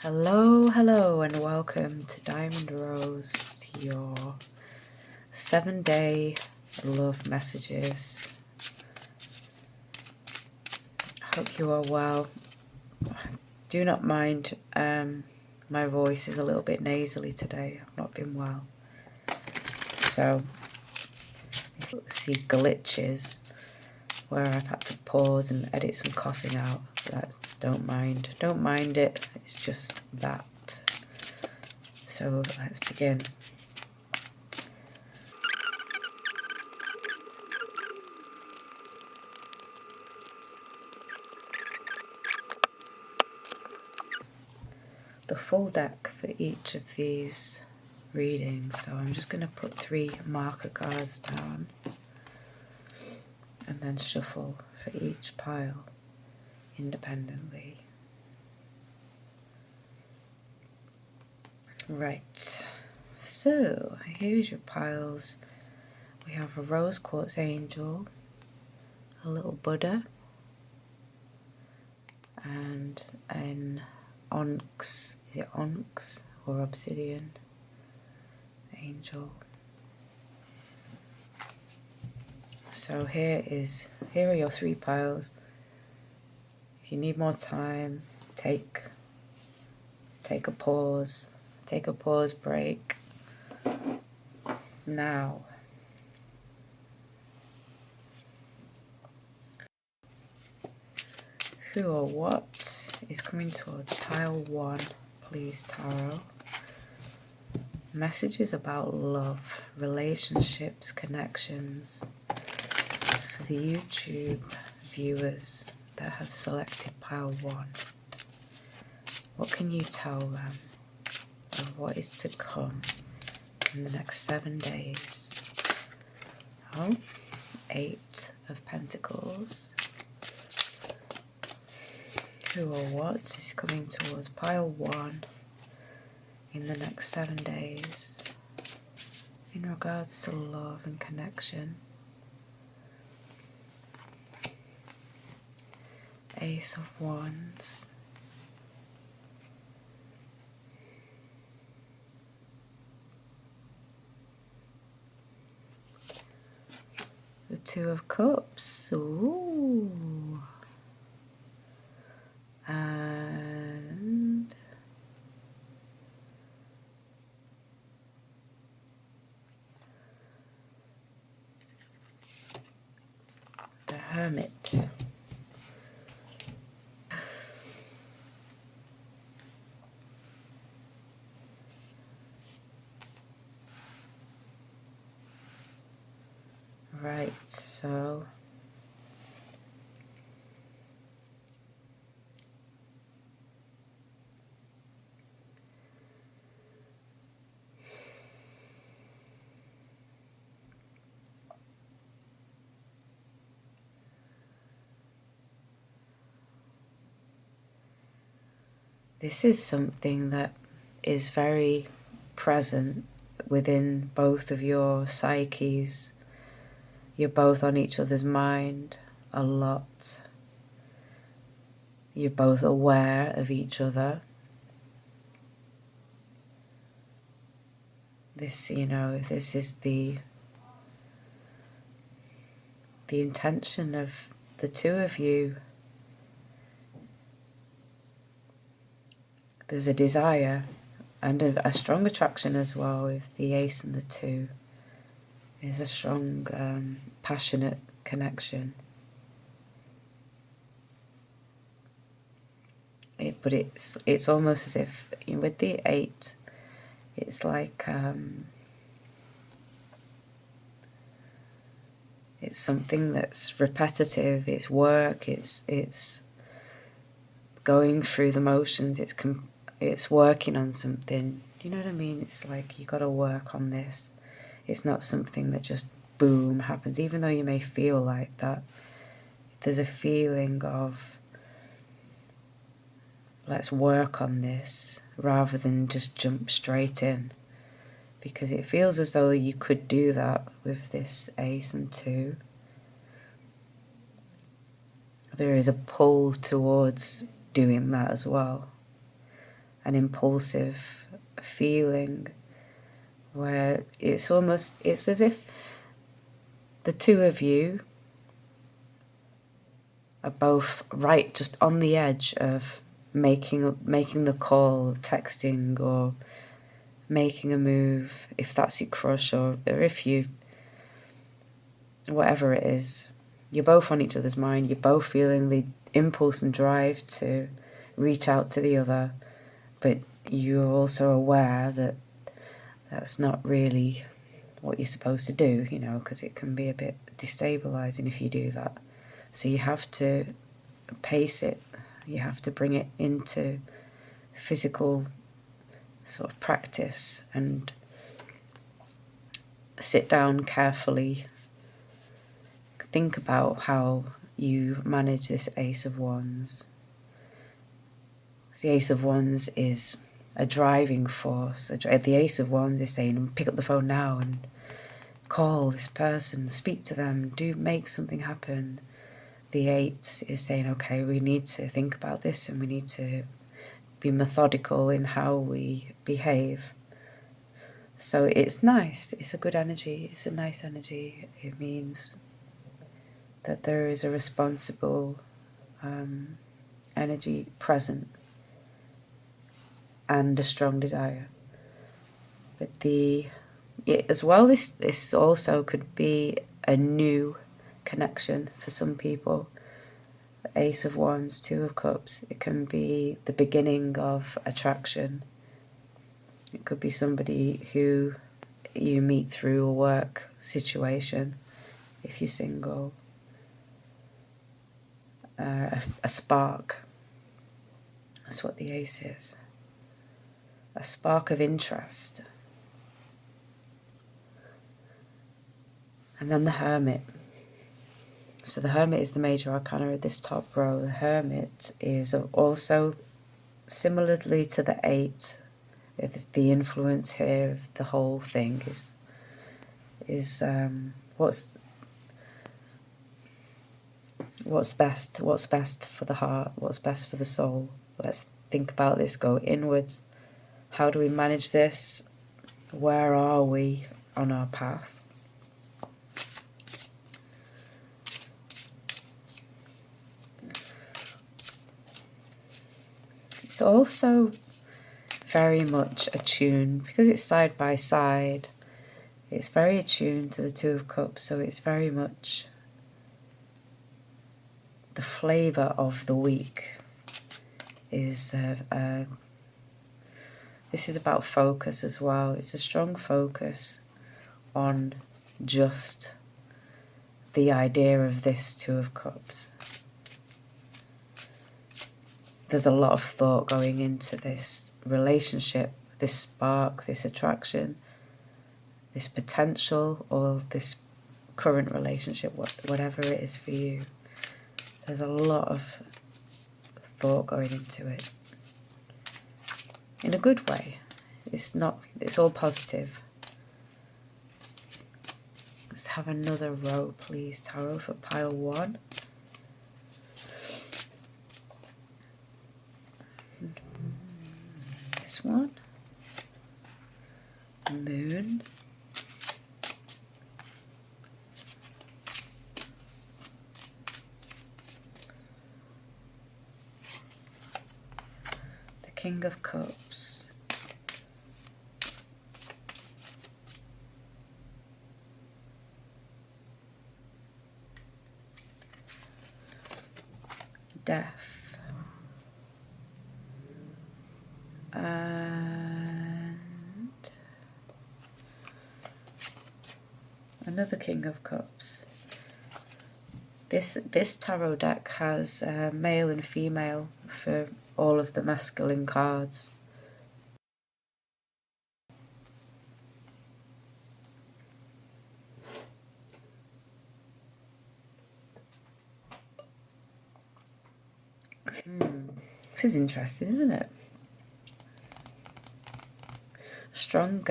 Hello, and welcome to Diamond Rose, to your 7-day love messages. Hope you are well. Do not mind, my voice is a little bit nasally today. I've not been well. So, if you see glitches where I've had to pause and edit some coughing out, don't mind it. It's just that. So let's begin. The full deck for each of these readings, so I'm just going to put 3 marker cards down and then shuffle for each pile independently. Right, so here's your piles. We have a rose quartz angel, a little Buddha, and an onyx, is it onyx or obsidian angel. So here are your 3 piles. If you need more time, take a pause break now. Who or what is coming towards pile 1, please, Tarot? Messages about love, relationships, connections. For the YouTube viewers that have selected pile 1, what can you tell them of what is to come in the next 7 days? Oh, 8 of Pentacles. Who or what is coming towards pile 1 in the next 7 days in regards to love and connection? Ace of Wands. The 2 of Cups. Ooh. And the Hermit. Right, so this is something that is very present within both of your psyches. You're both on each other's mind a lot. You're both aware of each other. This, this is the intention of the 2 of you. There's a desire and a strong attraction as well with the Ace and the 2. There's a strong, passionate connection. But it's almost as if with the 8, it's like it's something that's repetitive. It's work. It's going through the motions. It's working on something. You know what I mean? It's like you got to work on this. It's not something that just boom happens. Even though you may feel like that, there's a feeling of let's work on this rather than just jump straight in, because it feels as though you could do that with this Ace and 2. There is a pull towards doing that as well. an impulsive feeling where it's as if the two of you are both right just on the edge of making the call, texting, or making a move, if that's your crush, or if you, whatever it is, you're both on each other's mind, you're both feeling the impulse and drive to reach out to the other, but you're also aware that that's not really what you're supposed to do, because it can be a bit destabilizing if you do that. So you have to pace it, you have to bring it into physical sort of practice and sit down carefully, think about how you manage this Ace of Wands. The Ace of Wands is a driving force. The Ace of Wands is saying, pick up the phone now and call this person, speak to them, make something happen. The Eight is saying, okay, we need to think about this and we need to be methodical in how we behave. So it's nice, it's a good energy, it's a nice energy. It means that there is a responsible energy present and a strong desire. But as well, this also could be a new connection for some people. Ace of Wands, Two of Cups, it can be the beginning of attraction. It could be somebody who you meet through a work situation, if you're single. A spark, that's what the Ace is. A spark of interest. And then the Hermit. So the Hermit is the major arcana of this top row. The Hermit is also, similarly to the Eight, the influence here of the whole thing is what's best for the heart, what's best for the soul. Let's think about this, go inwards. How do we manage this? Where are we on our path? It's also very much attuned, because it's side by side, it's very attuned to the Two of Cups, so it's very much the flavour of the week is this is about focus as well. It's a strong focus on just the idea of this Two of Cups. There's a lot of thought going into this relationship, this spark, this attraction, this potential, or this current relationship, whatever it is for you. There's a lot of thought going into it. In a good way. It's all positive. Let's have another row, please, Tarot, for pile 1. This one. Moon. The King of Cups. Death. And another King of Cups. This tarot deck has male and female for all of the masculine cards. This is interesting, isn't it? Strong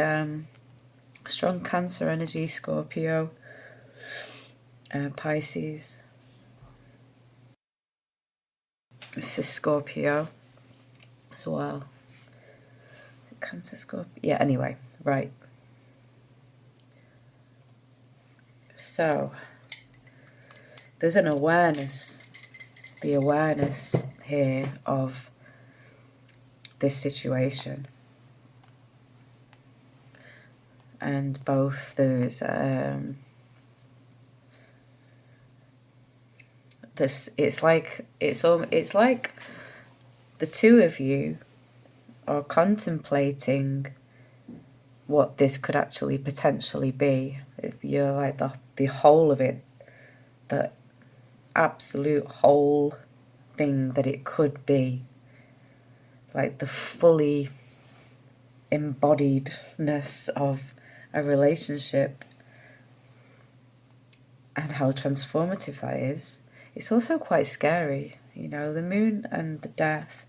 Cancer energy, Scorpio, Pisces. This is Scorpio as well. Cancer, Scorpio. Yeah, anyway, right. So, there's an awareness, the awareness here of this situation. And both there's this, it's like the two of you are contemplating what this could actually potentially be. You're like the whole of it, the absolute whole thing that it could be, like the fully embodiedness of a relationship and how transformative that is. It's also quite scary, you know, the moon and the death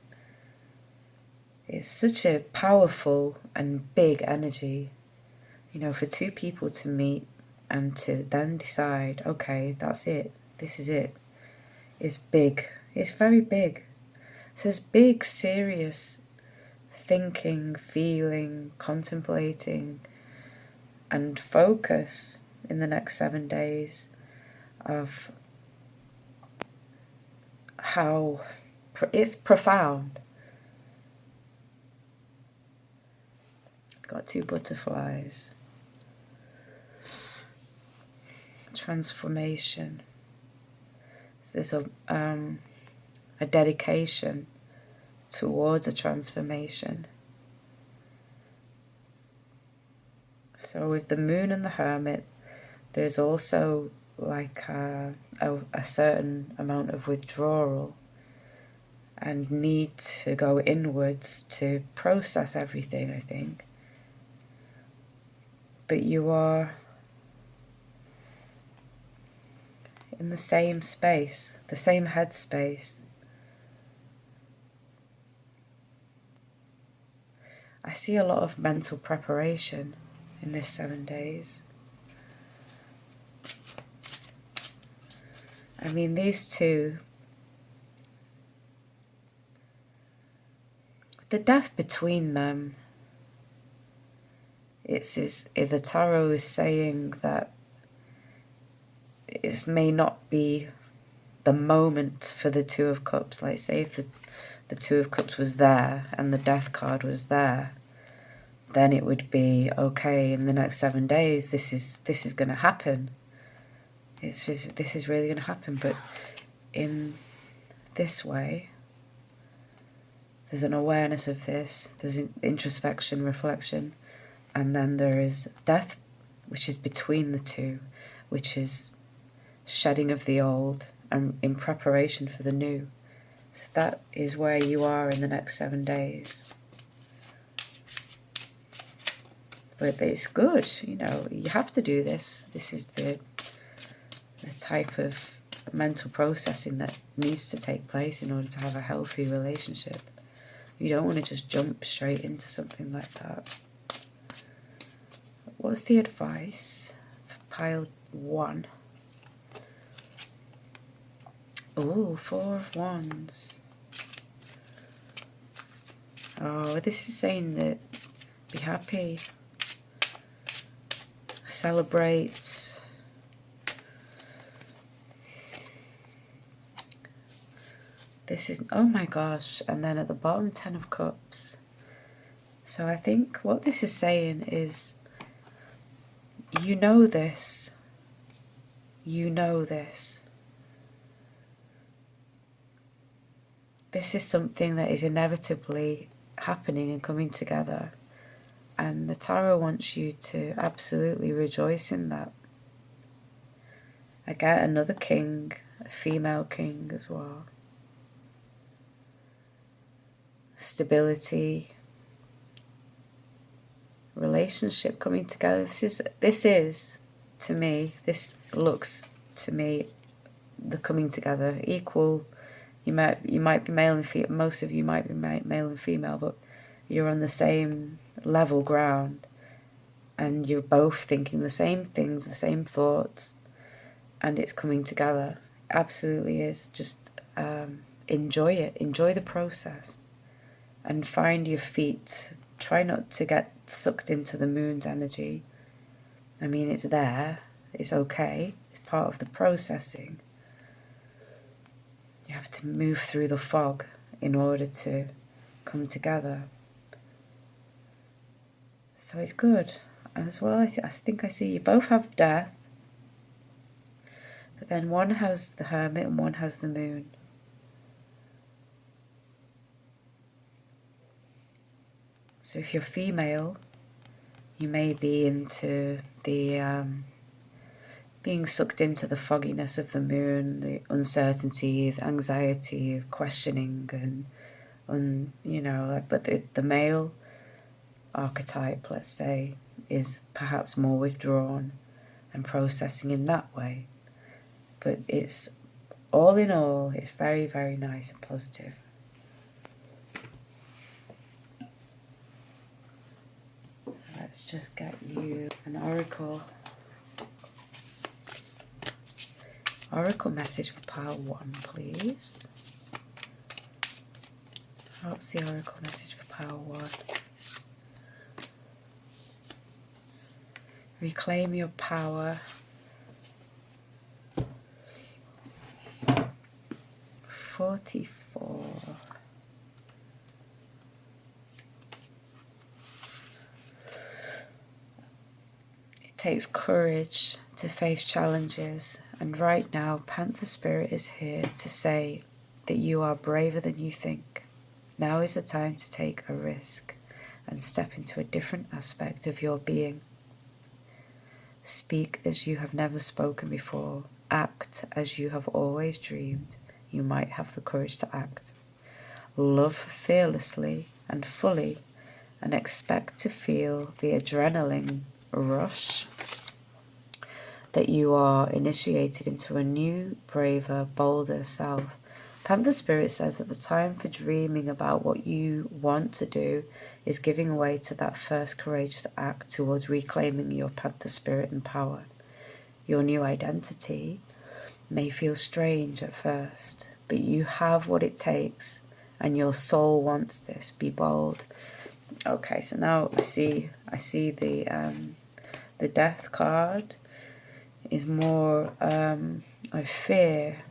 is such a powerful and big energy, you know, for two people to meet and to then decide, okay, that's it, this is it, is big. It's very big. So it's big, serious thinking, feeling, contemplating, and focus in the next 7 days of how it's profound. Got 2 butterflies. Transformation. So there's a dedication towards a transformation. So with the moon and the hermit, there's also like a certain amount of withdrawal and need to go inwards to process everything, I think. But you are in the same space, the same headspace. I see a lot of mental preparation in this 7 days. I mean, these two, the death between them, the tarot is saying that it may not be the moment for the Two of Cups. Like, say if the Two of Cups was there and the Death card was there, then it would be, okay, in the next 7 days, this is going to happen. This is really going to happen. But in this way, there's an awareness of this, there's introspection, reflection, and then there is death, which is between the two, which is shedding of the old and in preparation for the new. So that is where you are in the next 7 days. But it's good, you know, you have to do this. This is the type of mental processing that needs to take place in order to have a healthy relationship. You don't want to just jump straight into something like that. What's the advice for pile 1? Oh, 4 of Wands. Oh, this is saying that be happy, celebrate. This is, oh my gosh, and then at the bottom, 10 of Cups. So I think what this is saying is, you know this. You know this. This is something that is inevitably happening and coming together. And the tarot wants you to absolutely rejoice in that. I get another king, a female king as well. Stability, relationship coming together. This is to me, this looks to me the coming together, equal. You might be male and female. Most of you might be male and female, but you're on the same level ground, and you're both thinking the same things, the same thoughts, and it's coming together. Absolutely is. Just enjoy it. Enjoy the process, and find your feet try not to get sucked into the moon's energy. I mean, it's there, it's okay, it's part of the processing. You have to move through the fog in order to come together. So it's good. As well, I think I see you both have death, but then one has the hermit and one has the moon. So if you're female, you may be into the being sucked into the fogginess of the moon, the uncertainty, the anxiety of questioning, and you know, but the male archetype, let's say, is perhaps more withdrawn and processing in that way. But it's all in all, it's very, very nice and positive. So let's just get you an oracle message for pile 1, please. What's the oracle message for pile 1? Reclaim your power. 44. It takes courage to face challenges, and right now Panther Spirit is here to say that you are braver than you think. Now is the time to take a risk and step into a different aspect of your being. Speak as you have never spoken before. Act as you have always dreamed. You might have the courage to act. Love fearlessly and fully, and expect to feel the adrenaline rush that you are initiated into a new, braver, bolder self. Panther Spirit says that the time for dreaming about what you want to do is giving way to that first courageous act towards reclaiming your Panther Spirit and power. Your new identity may feel strange at first, but you have what it takes, and your soul wants this. Be bold. Okay, so now I see the Death card is more I fear,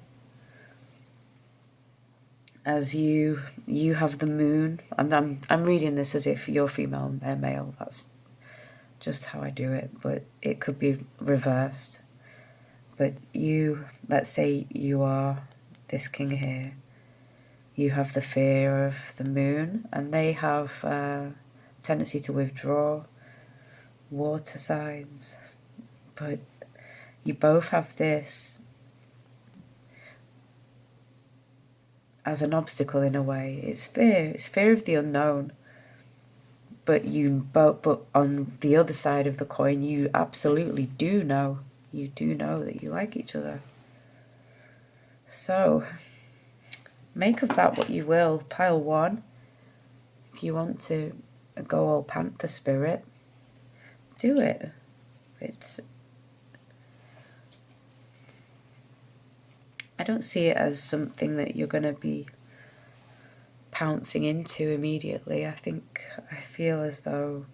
as you have the moon, and I'm reading this as if you're female and they're male. That's just how I do it, but it could be reversed. But let's say you are this king here. You have the fear of the moon, and they have a tendency to withdraw, water signs. But you both have this as an obstacle in a way. It's fear of the unknown. But on the other side of the coin, you absolutely do know. You do know that you like each other. So make of that what you will. Pile 1, if you want to go all Panther Spirit, do it. I don't see it as something that you're going to be pouncing into immediately. I feel as though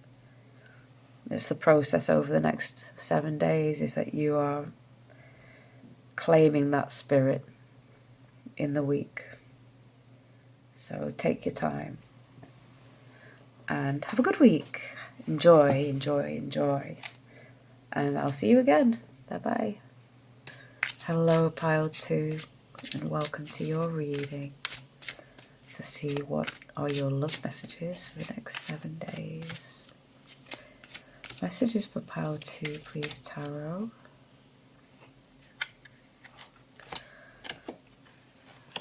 it's the process over the next 7 days is that you are claiming that spirit in the week. So take your time and have a good week. Enjoy, enjoy, enjoy. And I'll see you again. Bye-bye. Hello, pile 2, and welcome to your reading to see what are your love messages for the next 7 days. Messages for pile 2, please, Tarot.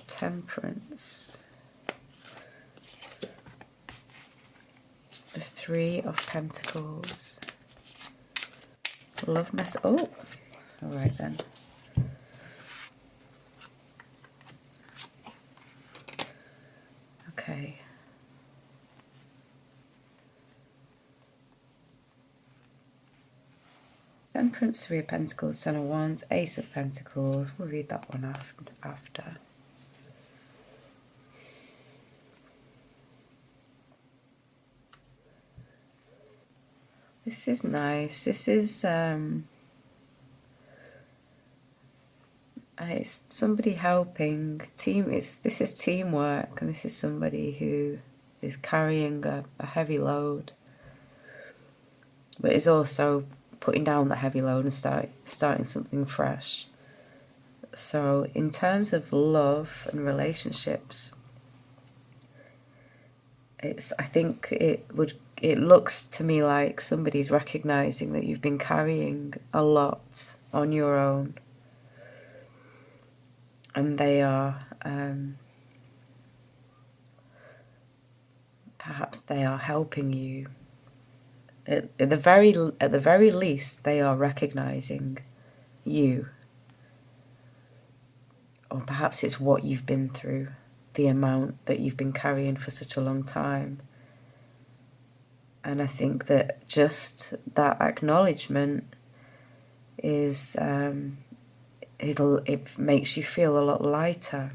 Temperance. The 3 of Pentacles. Love message. Oh, all right then. Okay. Temperance, 3 of Pentacles, 10 of Wands, Ace of Pentacles. We'll read that one after. This is nice. This is it's somebody helping. This is teamwork, and this is somebody who is carrying a heavy load, but is also putting down the heavy load and starting something fresh. So in terms of love and relationships, I think it looks to me like somebody's recognizing that you've been carrying a lot on your own, and they are perhaps they are helping you. At the very least, they are recognizing you, or perhaps it's what you've been through, the amount that you've been carrying for such a long time. And I think that just that acknowledgement is it makes you feel a lot lighter.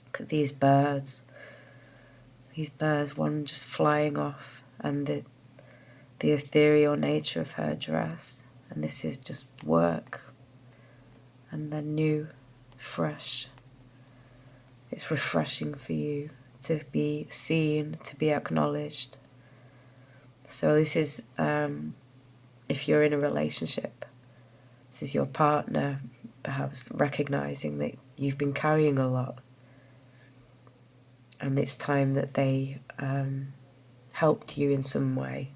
Look at these birds. These birds, one just flying off, and the ethereal nature of her dress. And this is just work, and they're new, fresh. It's refreshing for you to be seen, to be acknowledged. So this is, if you're in a relationship, this is your partner perhaps recognizing that you've been carrying a lot, and it's time that they helped you in some way.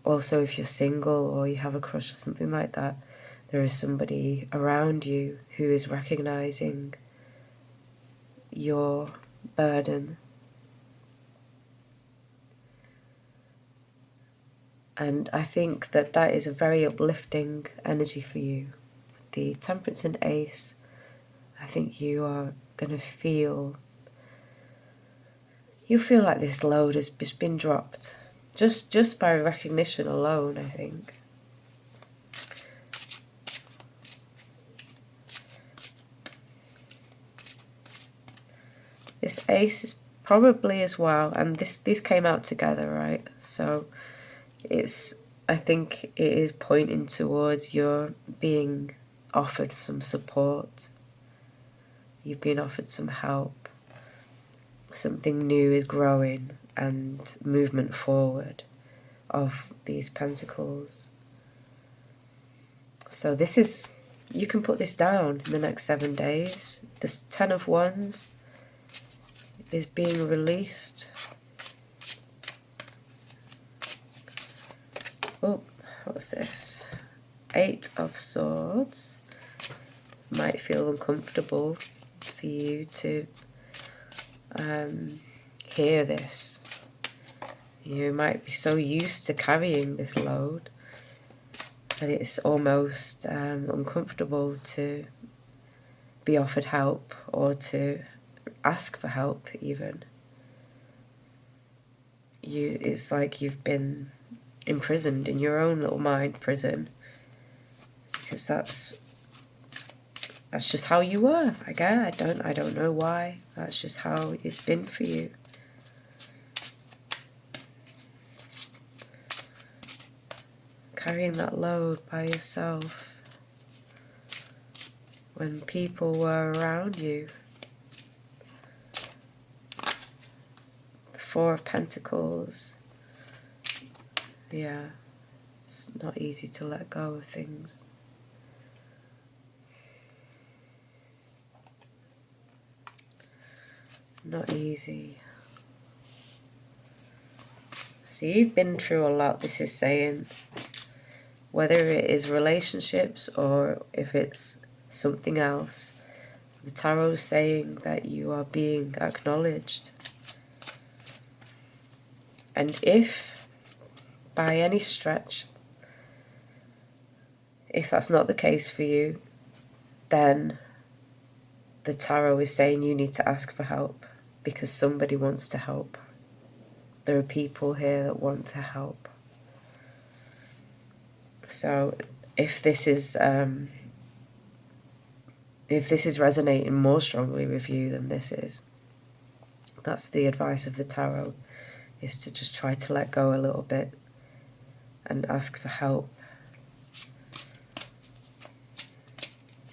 Also, if you're single or you have a crush or something like that, there is somebody around you who is recognizing your burden. And I think that that is a very uplifting energy for you. The Temperance and Ace, I think you are going to feel, you feel like this load has just been dropped. Just by recognition alone, I think. This Ace is probably as well, and these came out together, right? So I think it is pointing towards your being offered some support. You've been offered some help. Something new is growing, and movement forward of these pentacles. So this is, you can put this down in the next 7 days. This 10 of Wands is being released. Oh, what's this? 8 of Swords. Might feel uncomfortable for you to hear this. You might be so used to carrying this load that it's almost uncomfortable to be offered help or to ask for help even. It's like you've been imprisoned in your own little mind prison, because that's just how you were. Again, I don't know why. That's just how it's been for you. Carrying that load by yourself when people were around you. The 4 of Pentacles. Yeah, it's not easy to let go of things. Not easy. So you've been through a lot, this is saying. Whether it is relationships or if it's something else, the tarot is saying that you are being acknowledged. And if, by any stretch, if that's not the case for you, then the tarot is saying you need to ask for help, because somebody wants to help. There are people here that want to help. So if this is resonating more strongly with you than this is, that's the advice of the tarot, is to just try to let go a little bit and ask for help.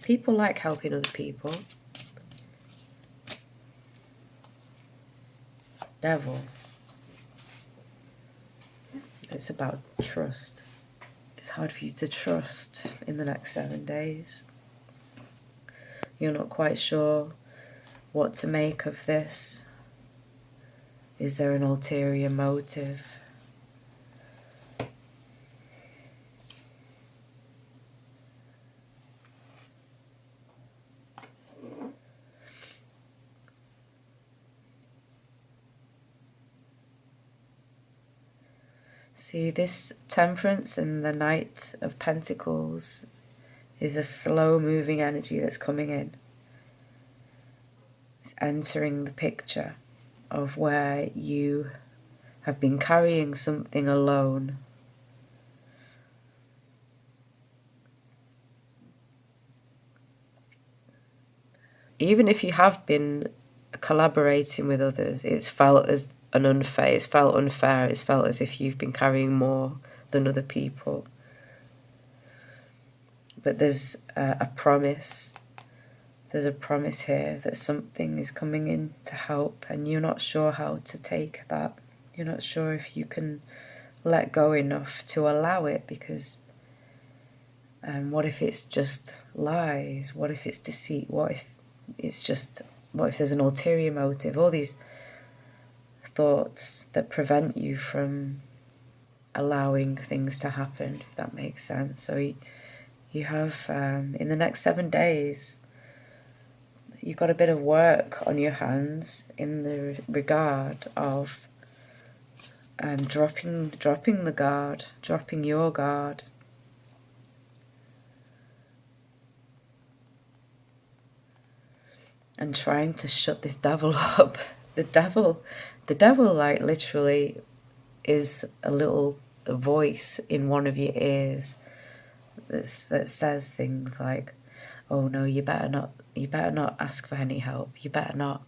People like helping other people. Devil. It's about trust. It's hard for you to trust in the next 7 days. You're not quite sure what to make of this. Is there an ulterior motive? See, this Temperance and the Knight of Pentacles is a slow moving energy that's coming in. It's entering the picture of where you have been carrying something alone. Even if you have been collaborating with others, it's felt as unfair. It's felt unfair. It's felt as if you've been carrying more than other people. But there's a promise. There's a promise here that something is coming in to help, and you're not sure how to take that. You're not sure if you can let go enough to allow it, because what if it's just lies? What if it's deceit? What if there's an ulterior motive? All these thoughts that prevent you from allowing things to happen, if that makes sense. So you have, in the next 7 days, you've got a bit of work on your hands in the regard of dropping the guard, dropping your guard. And trying to shut this devil up. The devil, like, literally is a little voice in one of your ears that says things like, "Oh no, you better not ask for any help. You better not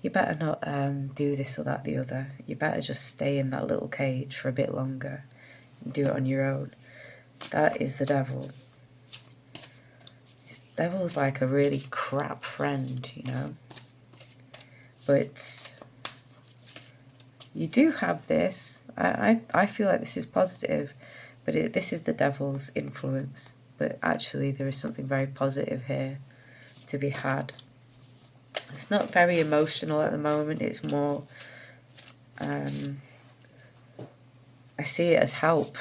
do this or that, the other. You better just stay in that little cage for a bit longer and do it on your own." That is the devil. Devil's like a really crap friend, you know. But you do have this. I feel like this is positive, but this is the devil's influence. But actually there is something very positive here to be had. It's not very emotional at the moment. It's more, I see it as help.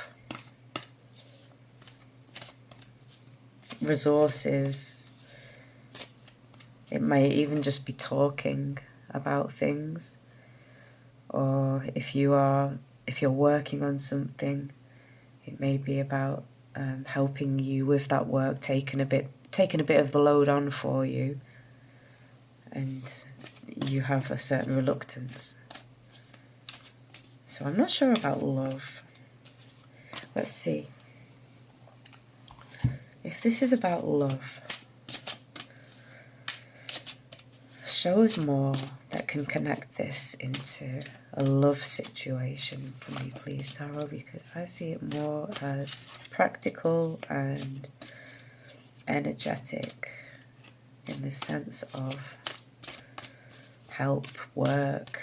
Resources. It may even just be talking about things, or if you're working on something, it may be about helping you with that work, taking a bit of the load on for you, and you have a certain reluctance. So I'm not sure about love. Let's see. If this is about love, show us more that can connect this into a love situation for me, please, Tarot, because I see it more as practical and energetic in the sense of help, work,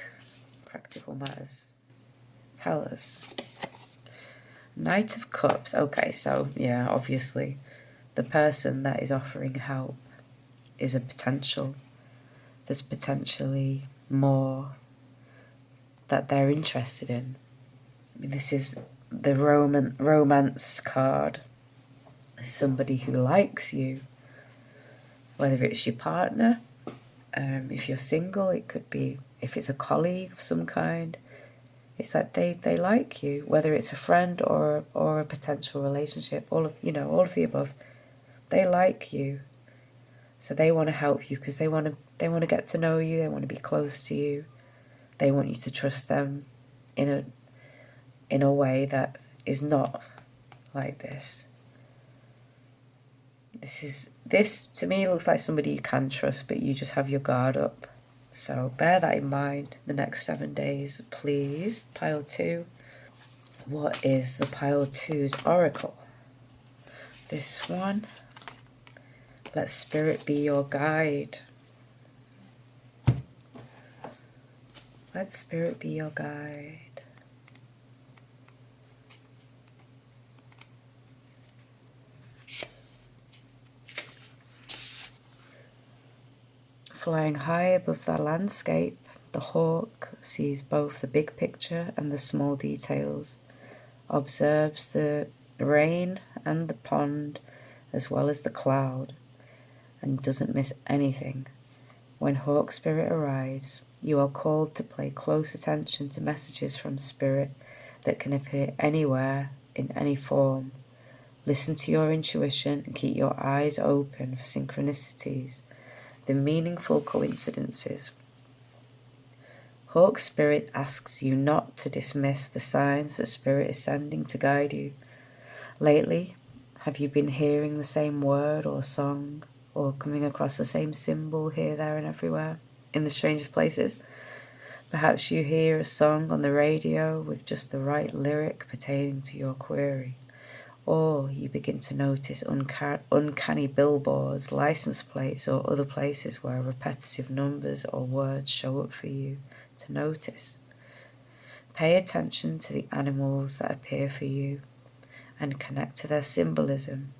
practical matters. Tell us. Knight of Cups. Okay, so yeah, obviously the person that is offering help is a potential. There's potentially more that they're interested in. I mean, this is the romance card. Somebody who likes you, whether it's your partner, if you're single, it could be, if it's a colleague of some kind. It's like they like you, whether it's a friend or a potential relationship, all of the above. They like you, so they want to help you because they want to get to know you. They want to be close to you. They want you to trust them in a way that is not like this. This to me looks like somebody you can trust, but you just have your guard up. So bear that in mind the next 7 days, please. Pile 2. What is the pile two's oracle? This one. Let spirit be your guide. Let spirit be your guide. Flying high above the landscape, the hawk sees both the big picture and the small details, observes the rain and the pond as well as the cloud, and doesn't miss anything. When Hawk Spirit arrives, you are called to pay close attention to messages from Spirit that can appear anywhere, in any form. Listen to your intuition and keep your eyes open for synchronicities, the meaningful coincidences. Hawk Spirit asks you not to dismiss the signs that Spirit is sending to guide you. Lately, have you been hearing the same word or song, or coming across the same symbol here, there, and everywhere, in the strangest places? Perhaps you hear a song on the radio with just the right lyric pertaining to your query, or you begin to notice uncanny billboards, license plates, or other places where repetitive numbers or words show up for you to notice. Pay attention to the animals that appear for you and connect to their symbolism.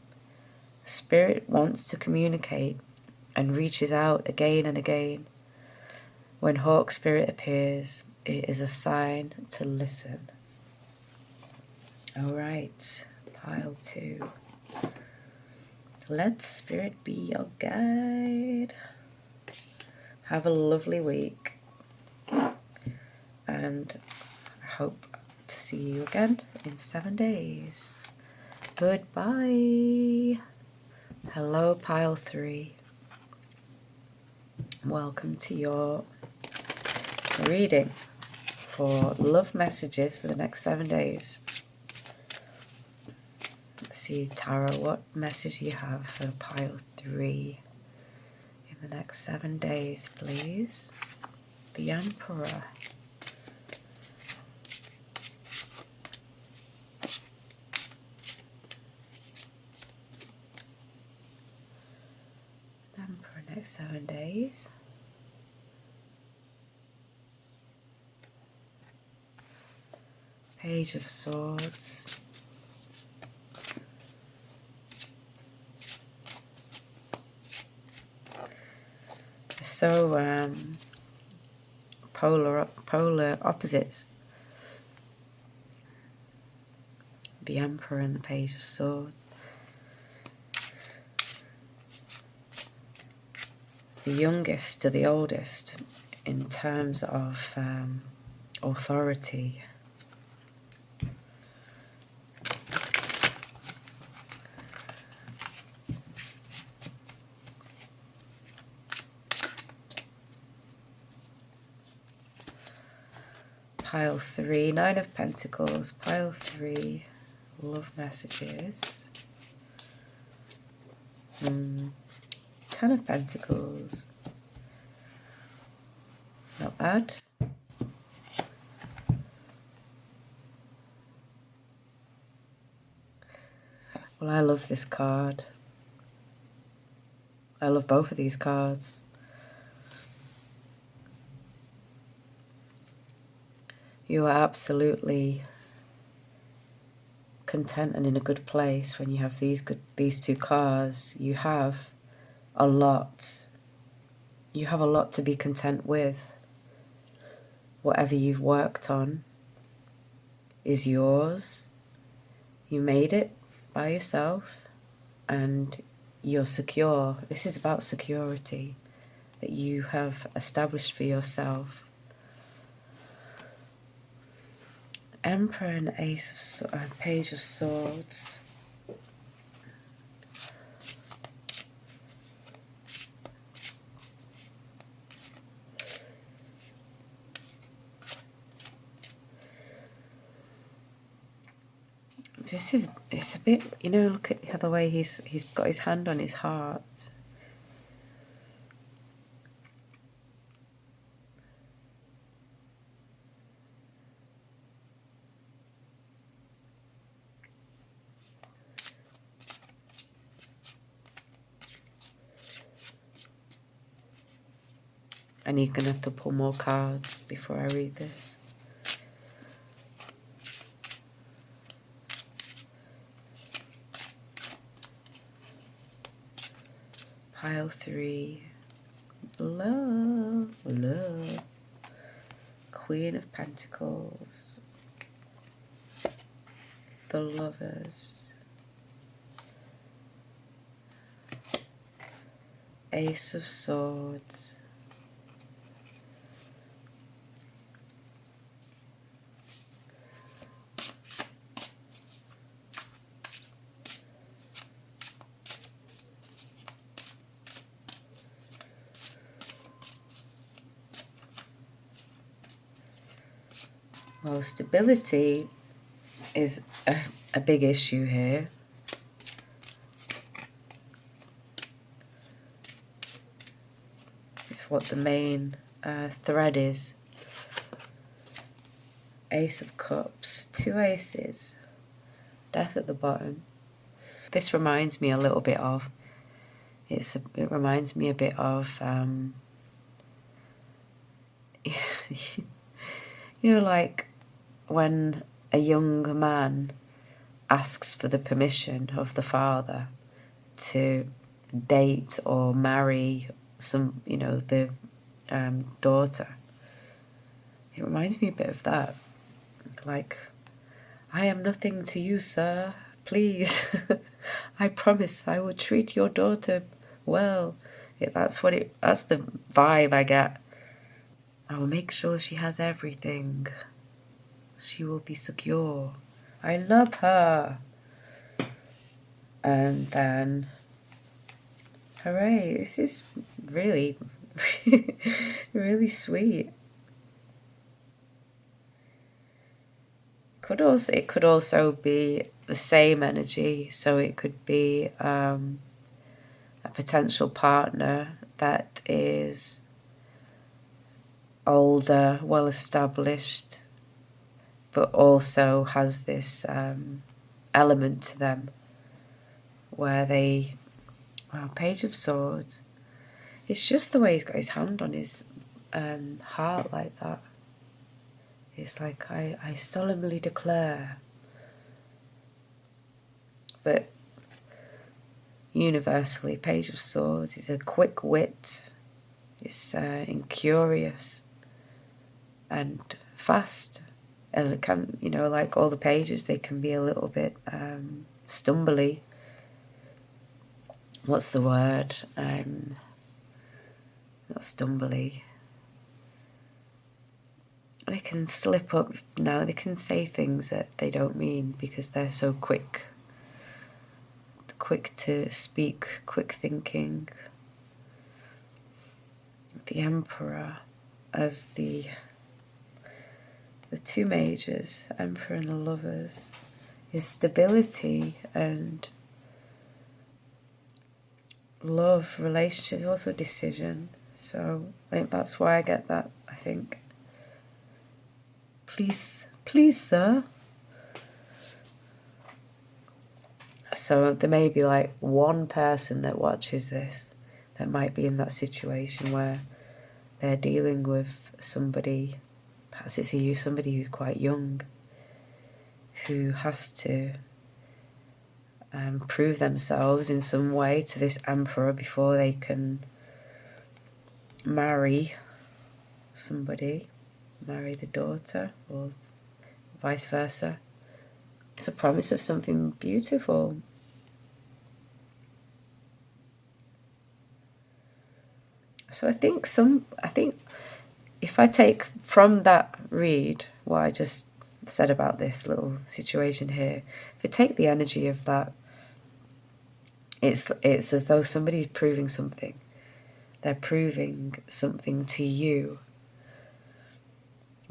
Spirit wants to communicate and reaches out again and again. When Hawk Spirit appears, it is a sign to listen. All right, pile 2. Let Spirit be your guide. Have a lovely week, and I hope to see you again in 7 days. Goodbye. Hello, pile 3. Welcome to your reading for love messages for the next 7 days. Let's see, Tarot, what message you have for pile 3 in the next 7 days, please? The Emperor. Emperor, next 7 days. Page of Swords. So polar opposites. The Emperor and the Page of Swords. The youngest to the oldest in terms of authority. Pile 3, 9 of Pentacles. Pile 3, love messages. 10 of Pentacles. Not bad. Well, I love this card. I love both of these cards. You are absolutely content and in a good place when you have these two cards. You have a lot. You have a lot to be content with. Whatever you've worked on is yours. You made it by yourself and you're secure. This is about security that you have established for yourself. Emperor and Page of Swords. It's a bit, you know, look at the way he's got his hand on his heart. And you're going to have to pull more cards before I read this. Pile 3. Love, love. Queen of Pentacles. The Lovers. Ace of Swords. Well, stability is a big issue here. It's what the main thread is. Ace of Cups, 2 aces, Death at the bottom. This reminds me a little bit of, it reminds me a bit of, you know, like when a young man asks for the permission of the father to date or marry some, you know, the daughter. It reminds me a bit of that. Like, I am nothing to you, sir. Please. I promise I will treat your daughter well. That's the vibe I get. I will make sure she has everything. She will be secure. I love her. And then, hooray, this is really, really sweet. It could also be the same energy, so it could be a potential partner that is older, well established, but also has this element to them where they, well, Page of Swords, it's just the way he's got his hand on his heart like that. It's like, I solemnly declare. But universally, Page of Swords is a quick wit. It's incurious and fast. And it can, you know, like all the pages, they can be a little bit stumbly. What's the word? Not stumbly. They can slip up now. They can say things that they don't mean because they're so quick to speak, quick thinking. The Emperor as the 2 majors, Emperor and the Lovers, is stability and love, relationships, also decision. So I think that's why I get that, I think. Please, sir. So there may be like one person that watches this that might be in that situation where they're dealing with somebody, perhaps it's somebody who's quite young, who has to prove themselves in some way to this emperor before they can marry somebody, marry the daughter, or vice versa. It's a promise of something beautiful. So I think if I take from that read what I just said about this little situation here, if I take the energy of that, it's as though somebody's proving something. They're proving something to you,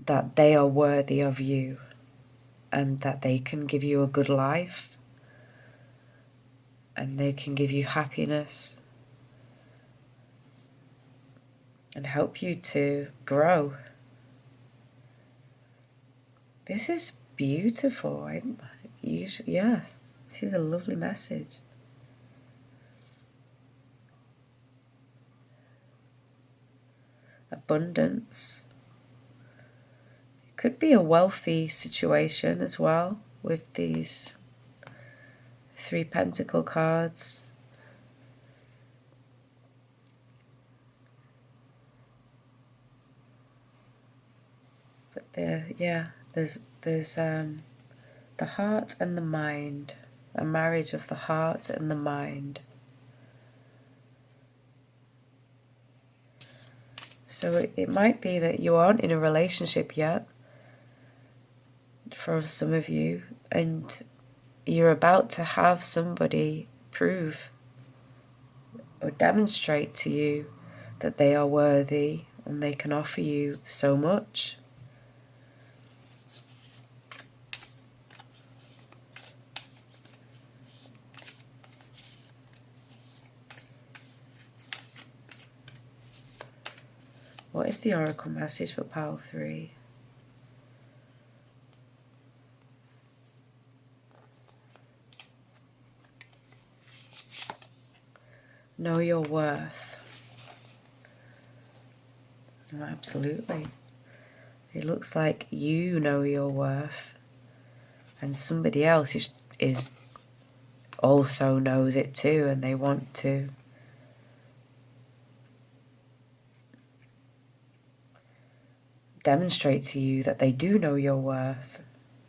that they are worthy of you and that they can give you a good life and they can give you happiness and help you to grow. This is beautiful. This is a lovely message. abundance. It could be a wealthy situation as well with these 3 Pentacle cards. But there's the heart and the mind, a marriage of the heart and the mind. So it might be that you aren't in a relationship yet, for some of you, and you're about to have somebody prove or demonstrate to you that they are worthy and they can offer you so much. What is the oracle message for pile 3? Know your worth. Oh, absolutely. It looks like you know your worth, and somebody else is also knows it too, and they want to demonstrate to you that they do know your worth.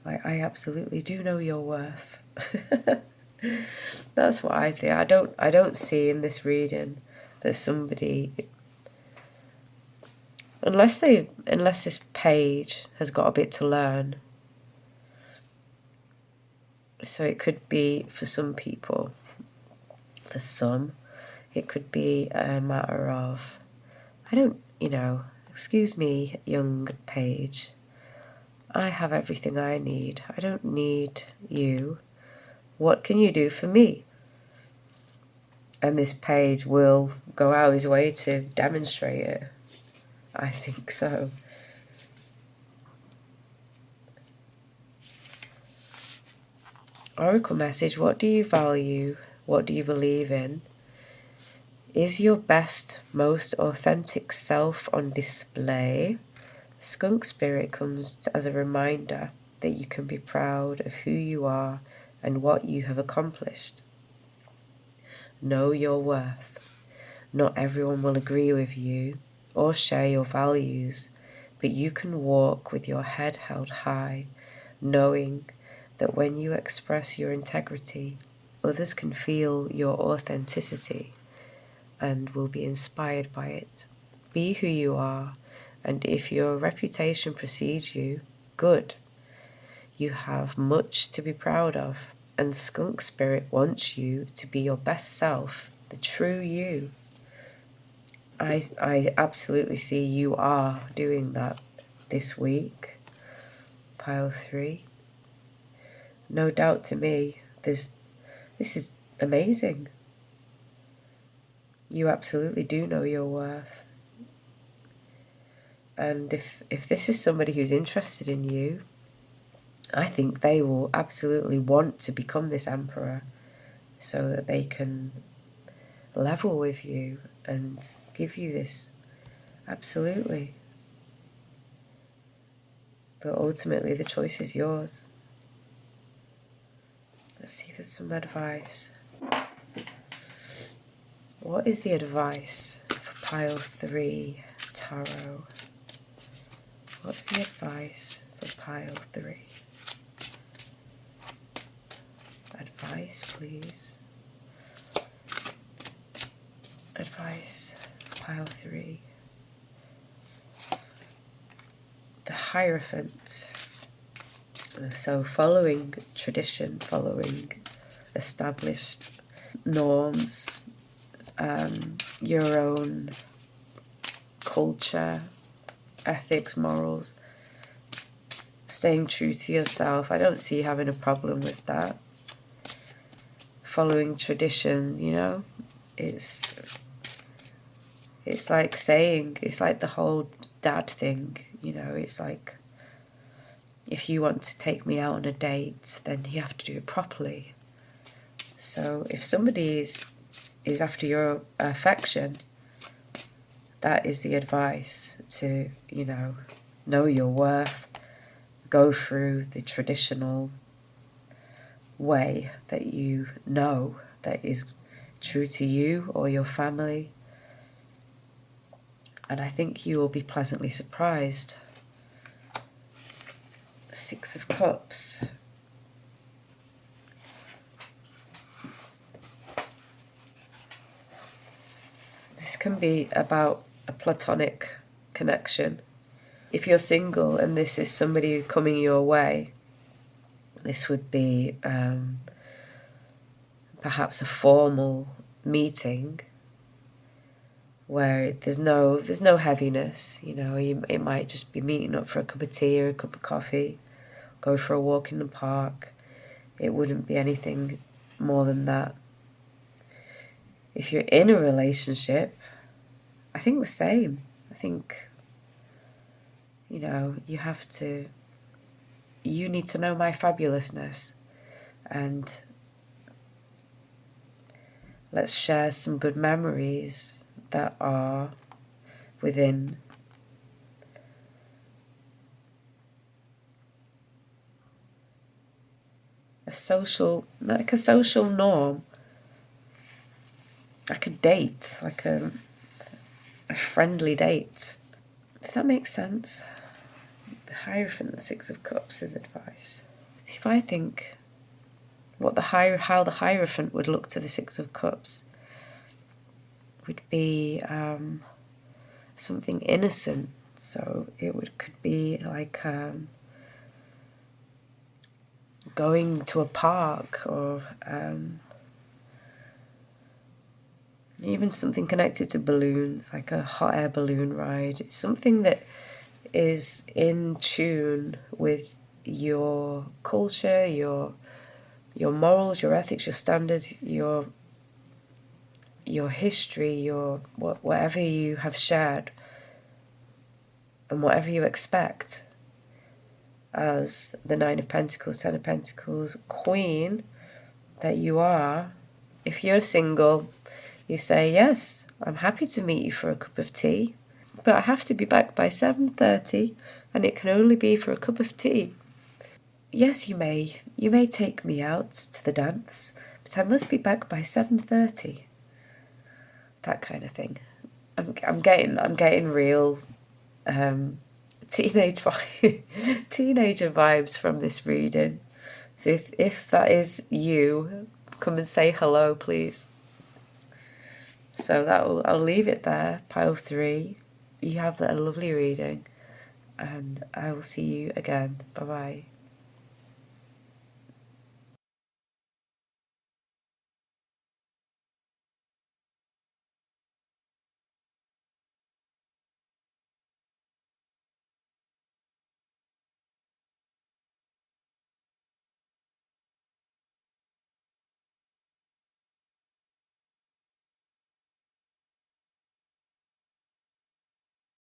I absolutely do know your worth. That's what I think. I don't see in this reading that somebody, unless this page has got a bit to learn. So it could be for some people, for some, it could be a matter of, excuse me, young page, I have everything I need. I don't need you. What can you do for me? And this page will go out his way to demonstrate it. I think so. Oracle message, what do you value? What do you believe in? Is your best, most authentic self on display? Skunk spirit comes as a reminder that you can be proud of who you are and what you have accomplished. Know your worth. Not everyone will agree with you or share your values, but you can walk with your head held high, knowing that when you express your integrity, others can feel your authenticity and will be inspired by it. Be who you are, and if your reputation precedes you, good. You have much to be proud of, and Skunk Spirit wants you to be your best self, the true you. I absolutely see you are doing that this week. Pile 3. No doubt to me, this is amazing. You absolutely do know your worth. And if this is somebody who's interested in you, I think they will absolutely want to become this emperor so that they can level with you and give you this. Absolutely. But ultimately the choice is yours. Let's see if there's some advice. What is the advice for pile 3 tarot? What's the advice for pile 3? Advice, please. Advice for pile 3. The Hierophant. So following tradition, following established norms, your own culture, ethics, morals, staying true to yourself. I don't see you having a problem with that. Following tradition, it's like saying, it's like the whole dad thing, it's like, if you want to take me out on a date, then you have to do it properly. So if somebody is after your affection, that is the advice, to, know your worth, go through the traditional way that you know that is true to you or your family. And I think you will be pleasantly surprised. The Six of Cups. This can be about a platonic connection. If you're single and this is somebody coming your way, this would be perhaps a formal meeting where there's no heaviness. It might just be meeting up for a cup of tea or a cup of coffee, go for a walk in the park. It wouldn't be anything more than that. If you're in a relationship, I think the same. I think, you need to know my fabulousness, and let's share some good memories that are within a social norm, like a date, like a friendly date. Does that make sense? The Hierophant, the Six of Cups is advice. If I think how the Hierophant would look to the Six of Cups would be something innocent. So could be like going to a park, or even something connected to balloons, like a hot air balloon ride. It's something that is in tune with your culture, your morals, your ethics, your standards, your history, your whatever you have shared, and whatever you expect as the Nine of Pentacles, Ten of Pentacles, Queen that you are. If you're single, you say, yes, I'm happy to meet you for a cup of tea, but I have to be back by 7:30, and it can only be for a cup of tea. Yes, you may take me out to the dance, but I must be back by 7:30. That kind of thing. I'm getting real teenager vibes from this reading. So if that is you, come and say hello, please. So I'll leave it there. Pile 3. You have a lovely reading, and I will see you again. Bye bye.